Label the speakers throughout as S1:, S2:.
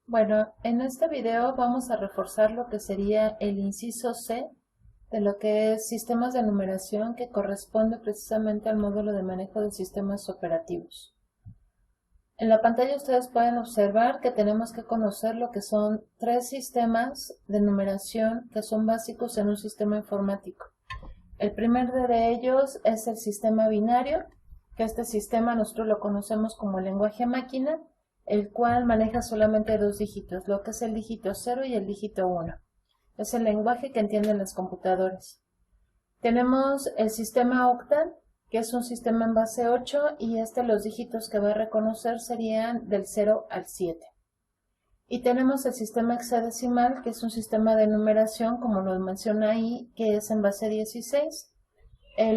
S1: Bueno, en este video vamos a reforzar lo que sería el inciso C de lo que es sistemas de numeración que corresponde precisamente al módulo de manejo de sistemas operativos. En la pantalla ustedes pueden observar que tenemos que conocer lo que son tres sistemas de numeración que son básicos en un sistema informático. El primer de ellos es el sistema binario, que este sistema nosotros lo conocemos como lenguaje máquina, el cual maneja solamente dos dígitos, lo que es el dígito 0 y el dígito 1. Es el lenguaje que entienden las computadoras. Tenemos el sistema octal, que es un sistema en base 8 y los dígitos que va a reconocer serían del 0 al 7. Y tenemos el sistema hexadecimal, que es un sistema de numeración, como lo menciona ahí, que es en base 16.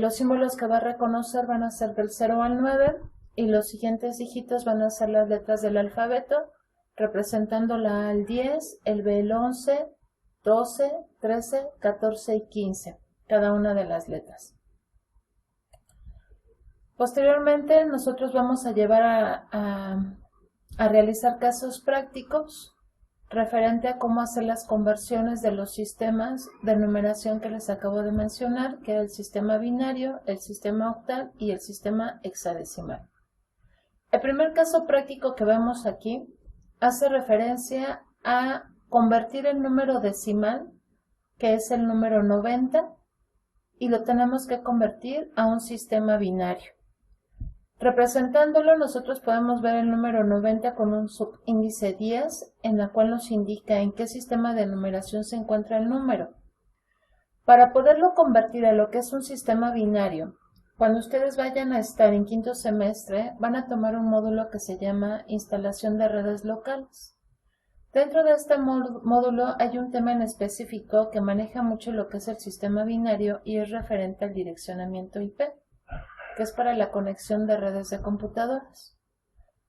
S1: Los símbolos que va a reconocer van a ser del 0 al 9 y los siguientes dígitos van a ser las letras del alfabeto, representando la A al 10, el B al 11, 12, 13, 14 y 15, cada una de las letras. Posteriormente nosotros vamos a llevar a realizar casos prácticos referente a cómo hacer las conversiones de los sistemas de numeración que les acabo de mencionar, que es el sistema binario, el sistema octal y el sistema hexadecimal. El primer caso práctico que vemos aquí hace referencia a convertir el número decimal, que es el número 90, y lo tenemos que convertir a un sistema binario. Representándolo, nosotros podemos ver el número 90 con un subíndice 10, en la cual nos indica en qué sistema de numeración se encuentra el número. Para poderlo convertir a lo que es un sistema binario, cuando ustedes vayan a estar en quinto semestre, van a tomar un módulo que se llama Instalación de Redes Locales. Dentro de este módulo hay un tema en específico que maneja mucho lo que es el sistema binario y es referente al direccionamiento IP, que es para la conexión de redes de computadoras.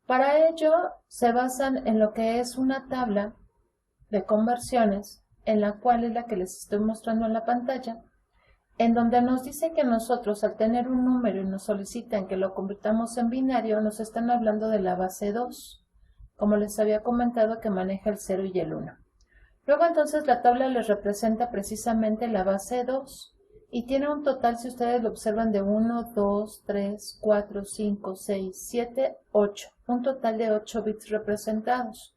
S1: Para ello se basan en lo que es una tabla de conversiones, en la cual es la que les estoy mostrando en la pantalla, en donde nos dice que nosotros al tener un número y nos solicitan que lo convirtamos en binario, nos están hablando de la base 2, como les había comentado que maneja el 0 y el 1. Luego entonces la tabla les representa precisamente la base 2, y tiene un total, si ustedes lo observan, de 1, 2, 3, 4, 5, 6, 7, 8. Un total de 8 bits representados.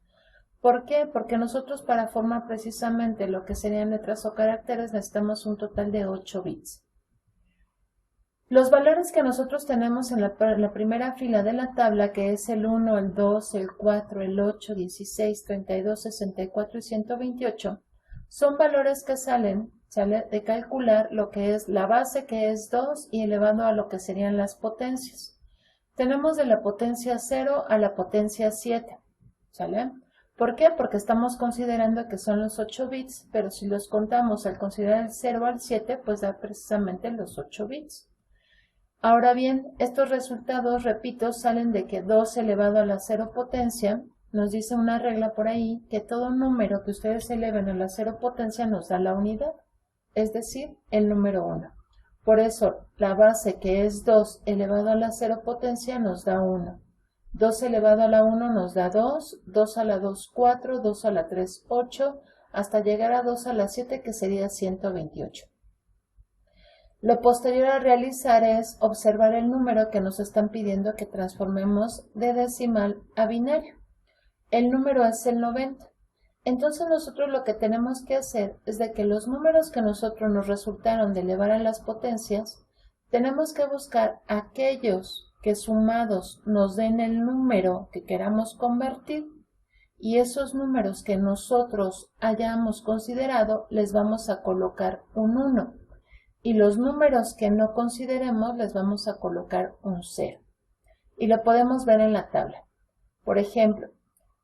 S1: ¿Por qué? Porque nosotros para formar precisamente lo que serían letras o caracteres necesitamos un total de 8 bits. Los valores que nosotros tenemos en la primera fila de la tabla, que es el 1, el 2, el 4, el 8, 16, 32, 64 y 128, son valores que sale de calcular lo que es la base, que es 2, y elevado a lo que serían las potencias. Tenemos de la potencia 0 a la potencia 7, ¿sale? ¿Por qué? Porque estamos considerando que son los 8 bits, pero si los contamos al considerar el 0 al 7, pues da precisamente los 8 bits. Ahora bien, estos resultados, repito, salen de que 2 elevado a la 0 potencia, nos dice una regla por ahí, que todo número que ustedes eleven a la 0 potencia nos da la unidad, es decir, el número 1. Por eso, la base, que es 2 elevado a la 0 potencia, nos da 1. 2 elevado a la 1 nos da 2, 2 a la 2, 4, 2 a la 3, 8, hasta llegar a 2 a la 7, que sería 128. Lo posterior a realizar es observar el número que nos están pidiendo que transformemos de decimal a binario. El número es el 90. Entonces nosotros lo que tenemos que hacer es de que los números que nosotros nos resultaron de elevar a las potencias, tenemos que buscar aquellos que sumados nos den el número que queramos convertir, y esos números que nosotros hayamos considerado les vamos a colocar un 1. Y los números que no consideremos les vamos a colocar un 0. Y lo podemos ver en la tabla. Por ejemplo,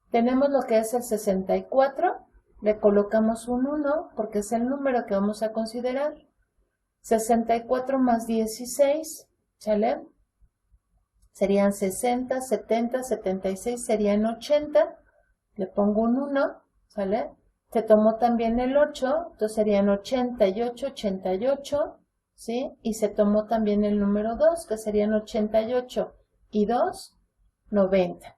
S1: tenemos lo que es el 64, le colocamos un 1 porque es el número que vamos a considerar. 64 más 16, ¿sale? Serían 60, 70, 76, serían 80. Le pongo un 1, ¿sale? Se tomó también el 8, entonces serían 88, 88, ¿sí? Y se tomó también el número 2, que serían 88 y 2, 90.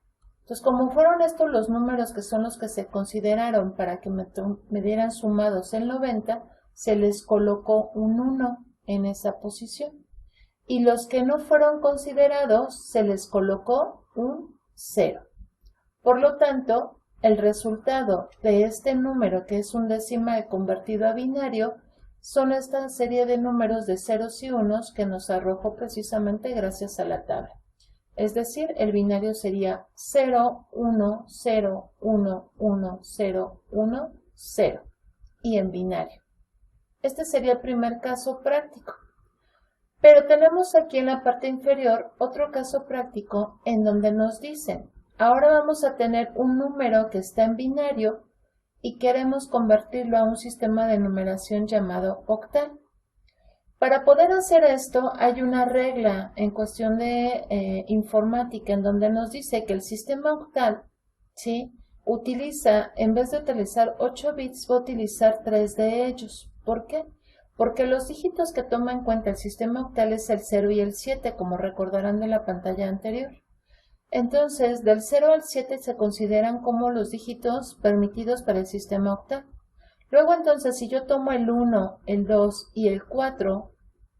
S1: Entonces, como fueron estos los números que son los que se consideraron para que me dieran sumados el 90, se les colocó un 1 en esa posición. Y los que no fueron considerados, se les colocó un 0. Por lo tanto, el resultado de este número, que es un decimal convertido a binario, son esta serie de números de ceros y unos que nos arrojó precisamente gracias a la tabla. Es decir, el binario sería 0, 1, 0, 1, 1, 0, 1, 0. Y en binario. Este sería el primer caso práctico. Pero tenemos aquí en la parte inferior otro caso práctico en donde nos dicen, ahora vamos a tener un número que está en binario y queremos convertirlo a un sistema de numeración llamado octal. Para poder hacer esto hay una regla en cuestión de informática en donde nos dice que el sistema octal, ¿sí?, utiliza, en vez de utilizar 8 bits, va a utilizar 3 de ellos. ¿Por qué? Porque los dígitos que toma en cuenta el sistema octal es el 0 y el 7, como recordarán de la pantalla anterior. Entonces, del 0 al 7 se consideran como los dígitos permitidos para el sistema octal. Luego, entonces, si yo tomo el 1, el 2 y el 4,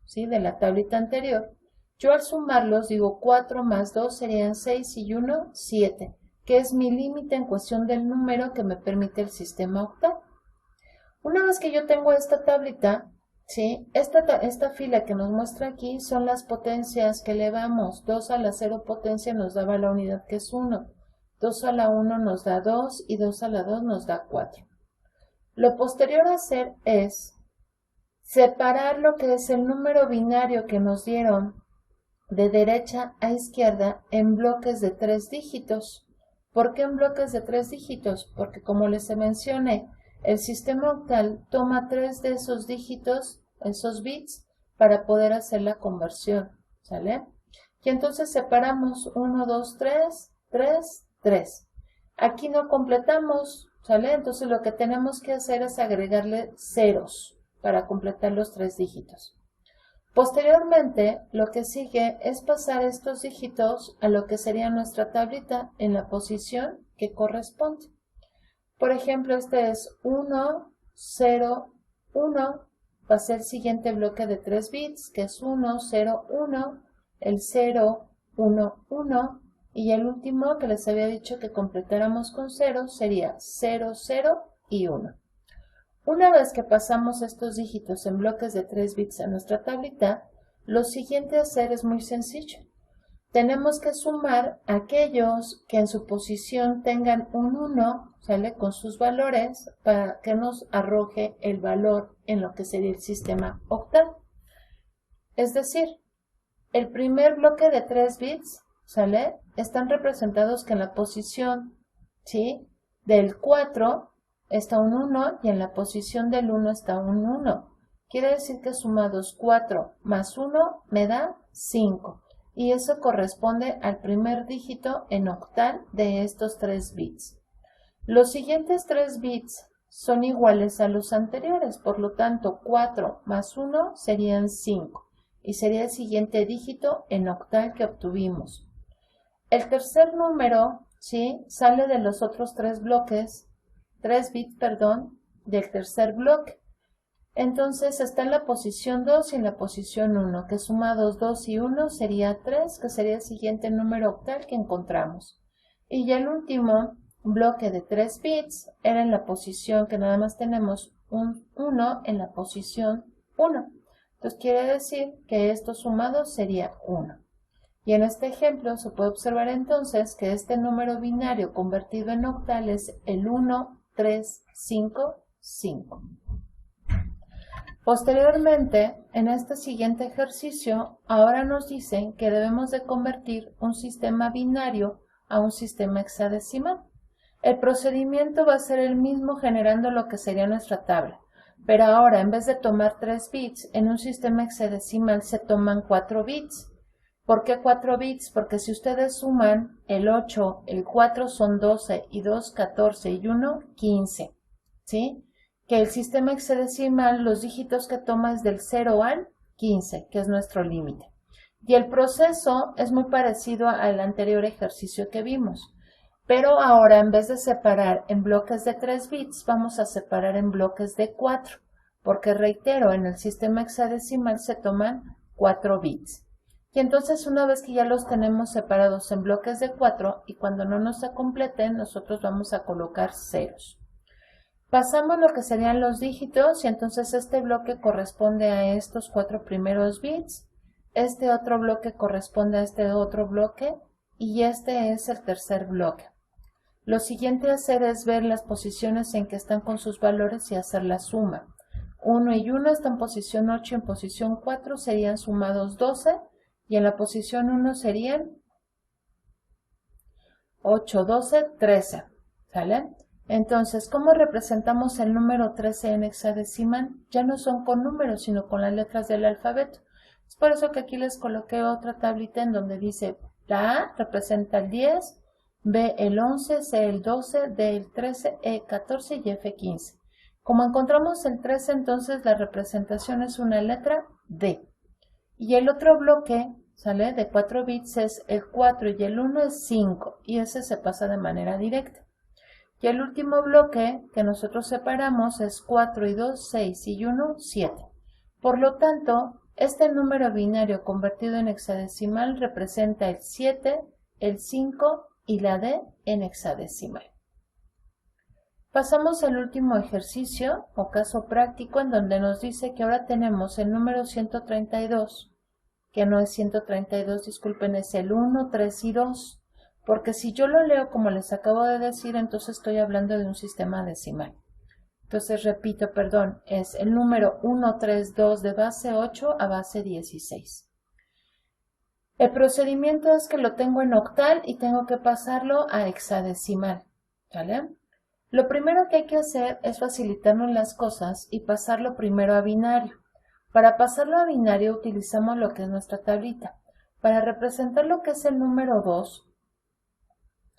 S1: ¿sí?, de la tablita anterior, yo al sumarlos digo 4 más 2 serían 6 y 1, 7, que es mi límite en cuestión del número que me permite el sistema octal. Una vez que yo tengo esta tablita, ¿sí?, esta fila que nos muestra aquí son las potencias que elevamos. 2 a la 0 potencia nos daba la unidad que es 1, 2 a la 1 nos da 2 y 2 a la 2 nos da 4. Lo posterior a hacer es separar lo que es el número binario que nos dieron de derecha a izquierda en bloques de 3 dígitos. ¿Por qué en bloques de 3 dígitos? Porque como les mencioné, el sistema octal toma 3 de esos dígitos, esos bits, para poder hacer la conversión, ¿sale? Y entonces separamos 1, 2, 3, 3, 3. Aquí no completamos, ¿sale? Entonces lo que tenemos que hacer es agregarle ceros para completar los 3 dígitos. Posteriormente, lo que sigue es pasar estos dígitos a lo que sería nuestra tablita en la posición que corresponde. Por ejemplo, este es 1, 0, 1, va a ser el siguiente bloque de 3 bits, que es 1, 0, 1, el 0, 1, 1, y el último que les había dicho que completáramos con 0 sería 0, 0 y 1. Una vez que pasamos estos dígitos en bloques de 3 bits a nuestra tablita, lo siguiente a hacer es muy sencillo. Tenemos que sumar aquellos que en su posición tengan un 1, ¿sale?, con sus valores para que nos arroje el valor en lo que sería el sistema octal. Es decir, el primer bloque de 3 bits, ¿sale?, están representados que en la posición, ¿sí?, del 4 está un 1 y en la posición del 1 está un 1. Quiere decir que sumados 4 más 1 me da 5. Y eso corresponde al primer dígito en octal de estos 3 bits. Los siguientes 3 bits son iguales a los anteriores, por lo tanto 4 más 1 serían 5 y sería el siguiente dígito en octal que obtuvimos. El tercer número, ¿sí?, sale de los otros 3 bits, del tercer bloque. Entonces está en la posición 2 y en la posición 1, que sumados 2 y 1 sería 3, que sería el siguiente número octal que encontramos. Y ya el último bloque de 3 bits era en la posición que nada más tenemos un 1 en la posición 1. Entonces quiere decir que esto sumado sería 1. Y en este ejemplo se puede observar entonces que este número binario convertido en octal es el 1, 3, 5, 5. Posteriormente, en este siguiente ejercicio, ahora nos dicen que debemos de convertir un sistema binario a un sistema hexadecimal. El procedimiento va a ser el mismo generando lo que sería nuestra tabla, pero ahora en vez de tomar 3 bits, en un sistema hexadecimal se toman 4 bits. ¿Por qué 4 bits? Porque si ustedes suman el 8, el 4 son 12 y 2, 14 y 1, 15, ¿sí? Que el sistema hexadecimal, los dígitos que toma es del 0 al 15, que es nuestro límite. Y el proceso es muy parecido al anterior ejercicio que vimos. Pero ahora en vez de separar en bloques de 3 bits, vamos a separar en bloques de 4, porque reitero, en el sistema hexadecimal se toman 4 bits. Y entonces una vez que ya los tenemos separados en bloques de 4 y cuando no nos se completen, nosotros vamos a colocar ceros. Pasamos lo que serían los dígitos y entonces este bloque corresponde a estos 4 primeros bits, este otro bloque corresponde a este otro bloque y este es el tercer bloque. Lo siguiente a hacer es ver las posiciones en que están con sus valores y hacer la suma. 1 y 1 están en posición 8 y en posición 4 serían sumados 12 y en la posición 1 serían 8, 12, 13. ¿Sale? Entonces, ¿cómo representamos el número 13 en hexadecimal? Ya no son con números, sino con las letras del alfabeto. Es por eso que aquí les coloqué otra tablita en donde dice la A representa el 10, B el 11, C el 12, D el 13, E 14 y F 15. Como encontramos el 13, entonces la representación es una letra D. Y el otro bloque, ¿sale? De 4 bits es el 4 y el 1 es 5 y ese se pasa de manera directa. Y el último bloque que nosotros separamos es 4 y 2, 6 y 1, 7. Por lo tanto, este número binario convertido en hexadecimal representa el 7, el 5 y la D en hexadecimal. Pasamos al último ejercicio o caso práctico en donde nos dice que ahora tenemos el número 132, que no es 132, disculpen, es el 1, 3 y 2. Porque si yo lo leo como les acabo de decir, entonces estoy hablando de un sistema decimal. Entonces repito, perdón, es el número 1, 3, 2 de base 8 a base 16. El procedimiento es que lo tengo en octal y tengo que pasarlo a hexadecimal. ¿Vale? Lo primero que hay que hacer es facilitarnos las cosas y pasarlo primero a binario. Para pasarlo a binario utilizamos lo que es nuestra tablita. Para representar lo que es el número 2,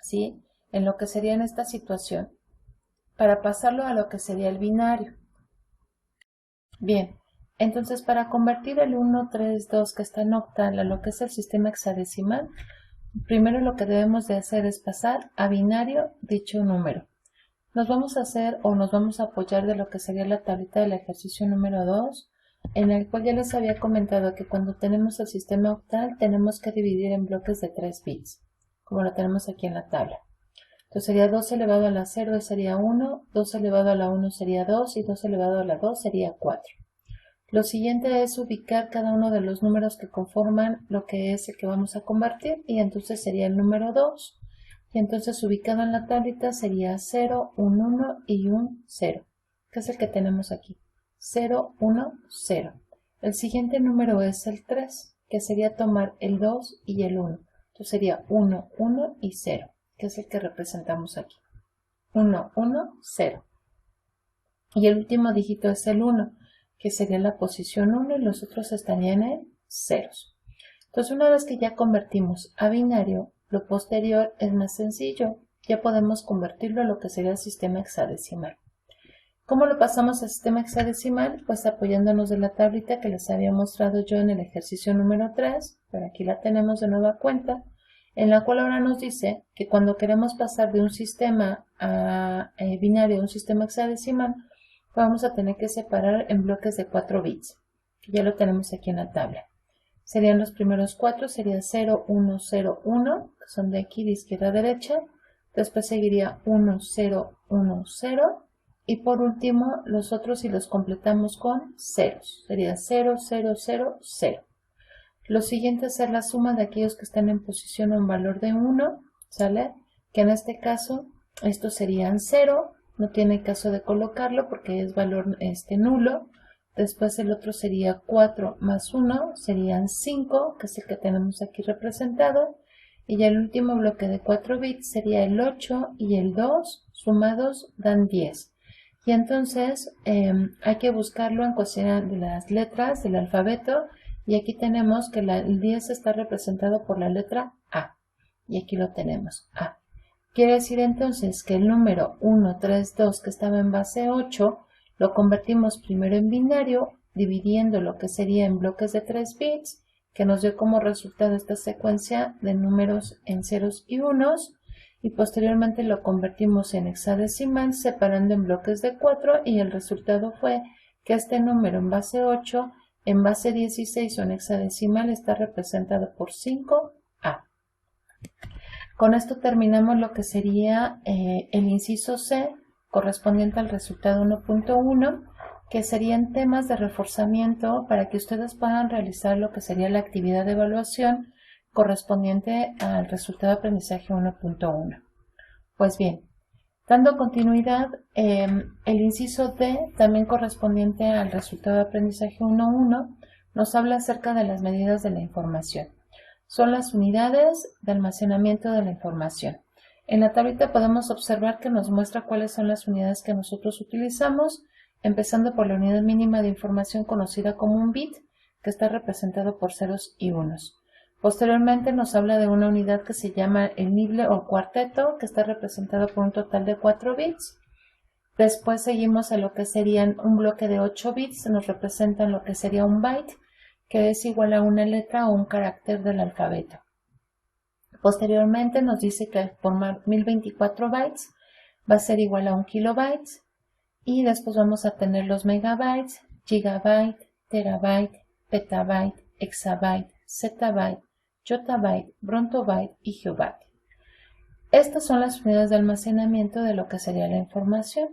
S1: ¿sí? En lo que sería en esta situación, para pasarlo a lo que sería el binario. Bien, entonces para convertir el 1, 3, 2 que está en octal a lo que es el sistema hexadecimal, primero lo que debemos de hacer es pasar a binario dicho número. Nos vamos a hacer o nos vamos a apoyar de lo que sería la tablita del ejercicio número 2, en el cual ya les había comentado que cuando tenemos el sistema octal tenemos que dividir en bloques de 3 bits. Como lo tenemos aquí en la tabla. Entonces sería 2 elevado a la 0 sería 1, 2 elevado a la 1 sería 2 y 2 elevado a la 2 sería 4. Lo siguiente es ubicar cada uno de los números que conforman lo que es el que vamos a convertir y entonces sería el número 2 y entonces ubicado en la tablita sería 0, un 1 y un 0, que es el que tenemos aquí. 0, 1, 0. El siguiente número es el 3, que sería tomar el 2 y el 1. Entonces sería 1, 1 y 0, que es el que representamos aquí. 1, 1, 0. Y el último dígito es el 1, que sería la posición 1 y los otros estarían en ceros. Entonces una vez que ya convertimos a binario, lo posterior es más sencillo. Ya podemos convertirlo a lo que sería el sistema hexadecimal. ¿Cómo lo pasamos al sistema hexadecimal? Pues apoyándonos de la tablita que les había mostrado yo en el ejercicio número 3, pero aquí la tenemos de nueva cuenta, en la cual ahora nos dice que cuando queremos pasar de un sistema binario a un sistema hexadecimal, vamos a tener que separar en bloques de 4 bits, que ya lo tenemos aquí en la tabla. Serían los primeros 4, sería 0, 1, 0, 1, que son de aquí de izquierda a derecha, después seguiría 1, 0, 1, 0, y por último, los otros si los completamos con ceros. Sería 0, 0, 0, 0. Lo siguiente es hacer la suma de aquellos que están en posición o en valor de 1, ¿sale? Que en este caso, estos serían 0. No tiene caso de colocarlo porque es valor nulo. Después el otro sería 4 más 1, serían 5, que es el que tenemos aquí representado. Y ya el último bloque de 4 bits sería el 8 y el 2, sumados dan 10. Y entonces hay que buscarlo en cuestión de las letras del alfabeto y aquí tenemos que el 10 está representado por la letra A y aquí lo tenemos, A. Quiere decir entonces que el número 1, 3, 2 que estaba en base 8 lo convertimos primero en binario dividiendo lo que sería en bloques de 3 bits que nos dio como resultado esta secuencia de números en ceros y unos y posteriormente lo convertimos en hexadecimal separando en bloques de 4 y el resultado fue que este número en base 8, en base 16 o en hexadecimal está representado por 5A. Con esto terminamos lo que sería el inciso C correspondiente al resultado 1.1, que serían temas de reforzamiento para que ustedes puedan realizar lo que sería la actividad de evaluación correspondiente al resultado de aprendizaje 1.1. Pues bien, dando continuidad, el inciso D, también correspondiente al resultado de aprendizaje 1.1, nos habla acerca de las medidas de la información. Son las unidades de almacenamiento de la información. En la tablita podemos observar que nos muestra cuáles son las unidades que nosotros utilizamos, empezando por la unidad mínima de información conocida como un bit, que está representado por ceros y unos. Posteriormente nos habla de una unidad que se llama el nible o cuarteto, que está representado por un total de 4 bits. Después seguimos a lo que serían un bloque de 8 bits, nos representan lo que sería un byte, que es igual a una letra o un carácter del alfabeto. Posteriormente nos dice que al formar 1024 bytes va a ser igual a un kilobyte, y después vamos a tener los megabytes, gigabyte, terabyte, petabyte, exabyte, zettabyte, yottabyte, brontobyte y geobyte. Estas son las unidades de almacenamiento de lo que sería la información.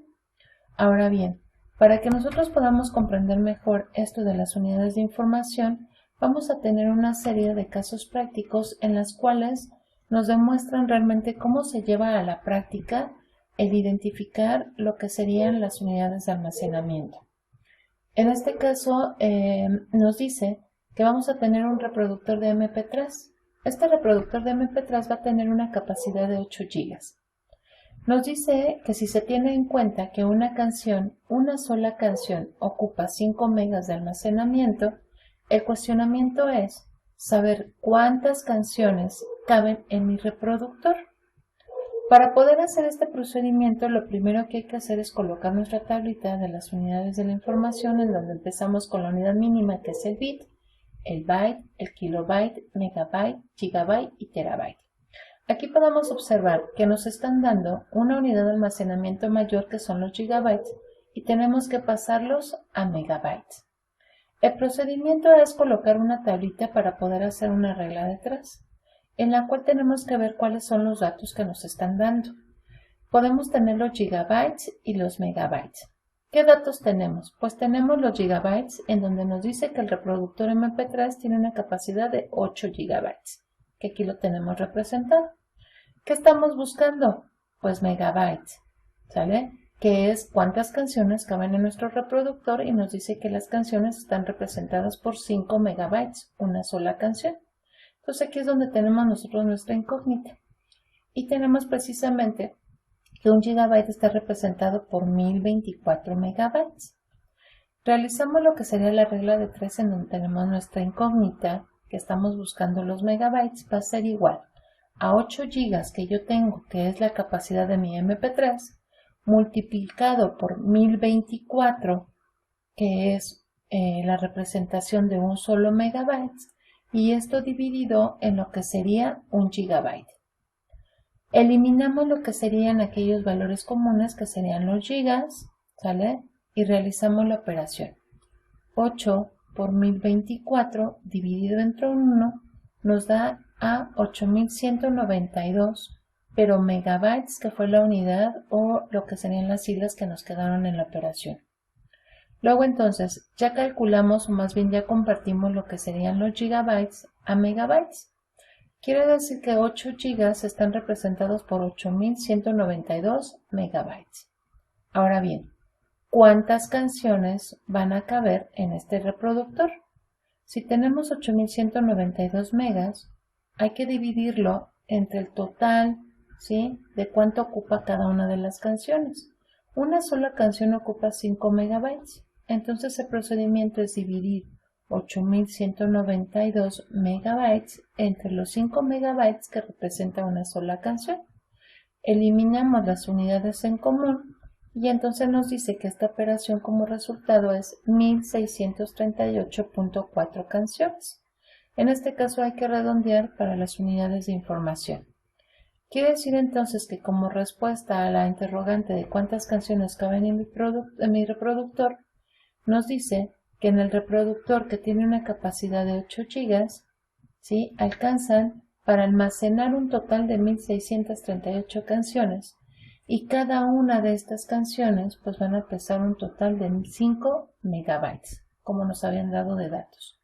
S1: Ahora bien, para que nosotros podamos comprender mejor esto de las unidades de información, vamos a tener una serie de casos prácticos en las cuales nos demuestran realmente cómo se lleva a la práctica el identificar lo que serían las unidades de almacenamiento. En este caso nos dice que vamos a tener un reproductor de MP3. Este reproductor de MP3 va a tener una capacidad de 8 GB. Nos dice que si se tiene en cuenta que una sola canción, ocupa 5 megas de almacenamiento, el cuestionamiento es saber cuántas canciones caben en mi reproductor. Para poder hacer este procedimiento, lo primero que hay que hacer es colocar nuestra tablita de las unidades de la información, en donde empezamos con la unidad mínima, que es el bit, el byte, el kilobyte, megabyte, gigabyte y terabyte. Aquí podemos observar que nos están dando una unidad de almacenamiento mayor, que son los gigabytes, y tenemos que pasarlos a megabytes. El procedimiento es colocar una tablita para poder hacer una regla detrás, en la cual tenemos que ver cuáles son los datos que nos están dando. Podemos tener los gigabytes y los megabytes. ¿Qué datos tenemos? Pues tenemos los gigabytes, en donde nos dice que el reproductor MP3 tiene una capacidad de 8 gigabytes, que aquí lo tenemos representado. ¿Qué estamos buscando? Pues megabytes, ¿sale? Que es cuántas canciones caben en nuestro reproductor, y nos dice que las canciones están representadas por 5 megabytes, una sola canción. Entonces aquí es donde tenemos nosotros nuestra incógnita. Y tenemos precisamente que un gigabyte está representado por 1024 megabytes. Realizamos lo que sería la regla de 3, en donde tenemos nuestra incógnita, que estamos buscando los megabytes, va a ser igual a 8 gigas que yo tengo, que es la capacidad de mi MP3, multiplicado por 1024, que es la representación de un solo megabyte, y esto dividido en lo que sería un gigabyte. Eliminamos lo que serían aquellos valores comunes, que serían los gigas, ¿sale? Y realizamos la operación. 8 por 1024 dividido entre 1 nos da a 8192, pero megabytes, que fue la unidad o lo que serían las siglas que nos quedaron en la operación. Luego entonces ya calculamos, o más bien ya convertimos lo que serían los gigabytes a megabytes. Quiere decir que 8 gigas están representados por 8192 megabytes. Ahora bien, ¿cuántas canciones van a caber en este reproductor? Si tenemos 8192 megas, hay que dividirlo entre el total, ¿sí?, de cuánto ocupa cada una de las canciones. Una sola canción ocupa 5 megabytes. Entonces el procedimiento es dividir 8192 megabytes entre los 5 megabytes que representa una sola canción. Eliminamos las unidades en común y entonces nos dice que esta operación como resultado es 1638.4 canciones. En este caso hay que redondear para las unidades de información. Quiere decir entonces que como respuesta a la interrogante de cuántas canciones caben en mi reproductor, nos dice que en el reproductor que tiene una capacidad de 8 GB, ¿sí?, alcanzan para almacenar un total de 1638 canciones y cada una de estas canciones pues van a pesar un total de 5 megabytes, como nos habían dado de datos.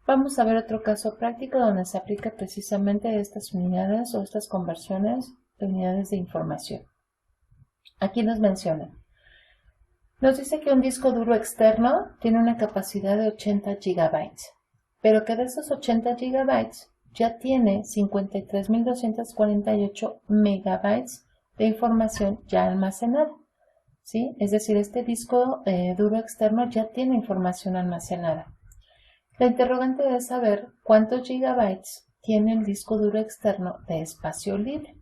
S1: Vamos a ver otro caso práctico donde se aplica precisamente estas unidades o estas conversiones de unidades de información. Aquí nos menciona. Nos dice que un disco duro externo tiene una capacidad de 80 GB, pero que de esos 80 GB ya tiene 53.248 megabytes de información ya almacenada, ¿sí? Es decir, este disco duro externo ya tiene información almacenada. La interrogante es saber cuántos gigabytes tiene el disco duro externo de espacio libre.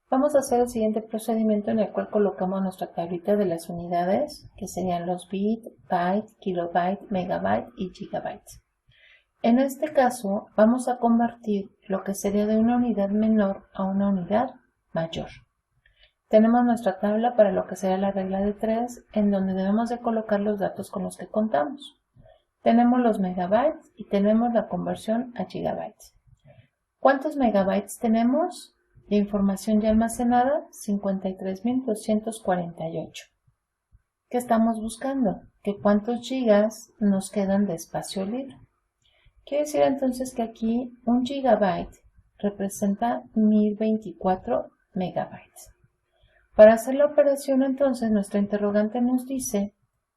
S1: Vamos a hacer el siguiente procedimiento en el cual colocamos nuestra tablita de las unidades, que serían los bits, byte, kilobyte, megabyte y gigabyte. En este caso, vamos a convertir lo que sería de una unidad menor a una unidad mayor. Tenemos nuestra tabla para lo que sería la regla de 3, en donde debemos de colocar los datos con los que contamos. Tenemos los megabytes y tenemos la conversión a gigabytes. ¿Cuántos megabytes tenemos de información ya almacenada? 53.248. ¿Qué estamos buscando? Que cuántos gigas nos quedan de espacio libre. Quiere decir entonces que aquí un gigabyte representa 1024 megabytes. Para hacer la operación entonces nuestra interrogante nos dice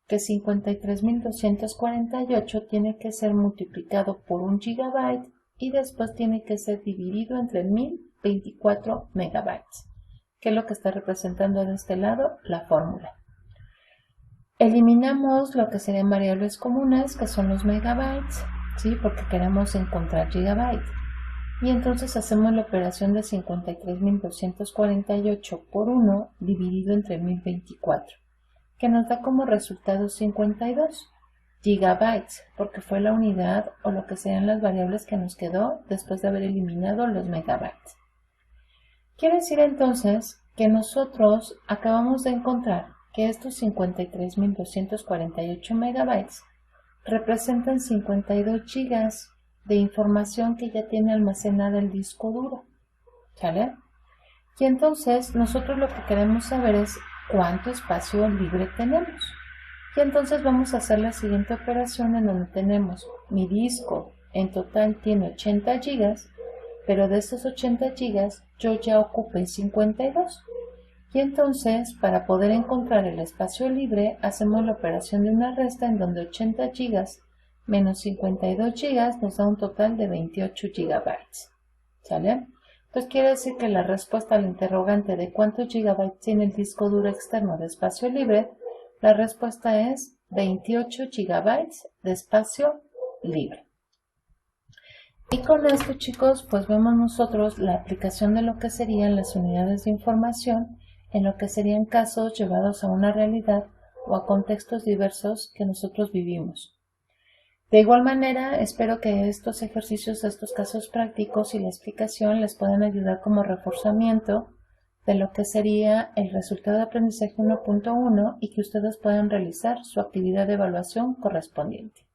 S1: que 53.248 tiene que ser multiplicado por un gigabyte y después tiene que ser dividido entre 1024 megabytes, que es lo que está representando de este lado la fórmula. Eliminamos lo que serían variables comunes, que son los megabytes, ¿sí?, porque queremos encontrar gigabyte. Y entonces hacemos la operación de 53.248 por 1 dividido entre 1024. Que nos da como resultado 52 gigabytes, porque fue la unidad o lo que sean las variables que nos quedó después de haber eliminado los megabytes. Quiere decir entonces que nosotros acabamos de encontrar que estos 53.248 megabytes representan 52 gigas de información que ya tiene almacenada el disco duro, ¿sale? Y entonces nosotros lo que queremos saber es cuánto espacio libre tenemos. Y entonces vamos a hacer la siguiente operación en donde tenemos mi disco en total tiene 80 gigas, pero de esos 80 gigas yo ya ocupé 52. Y entonces para poder encontrar el espacio libre hacemos la operación de una resta en donde 80 gigas menos 52 gigas nos da un total de 28 gigabytes. ¿Sale? Entonces quiere decir que la respuesta al interrogante de cuántos gigabytes tiene el disco duro externo de espacio libre, la respuesta es 28 gigabytes de espacio libre. Y con esto, chicos, pues vemos nosotros la aplicación de lo que serían las unidades de información en lo que serían casos llevados a una realidad o a contextos diversos que nosotros vivimos. De igual manera, espero que estos ejercicios, estos casos prácticos y la explicación les puedan ayudar como reforzamiento de lo que sería el resultado de aprendizaje 1.1 y que ustedes puedan realizar su actividad de evaluación correspondiente.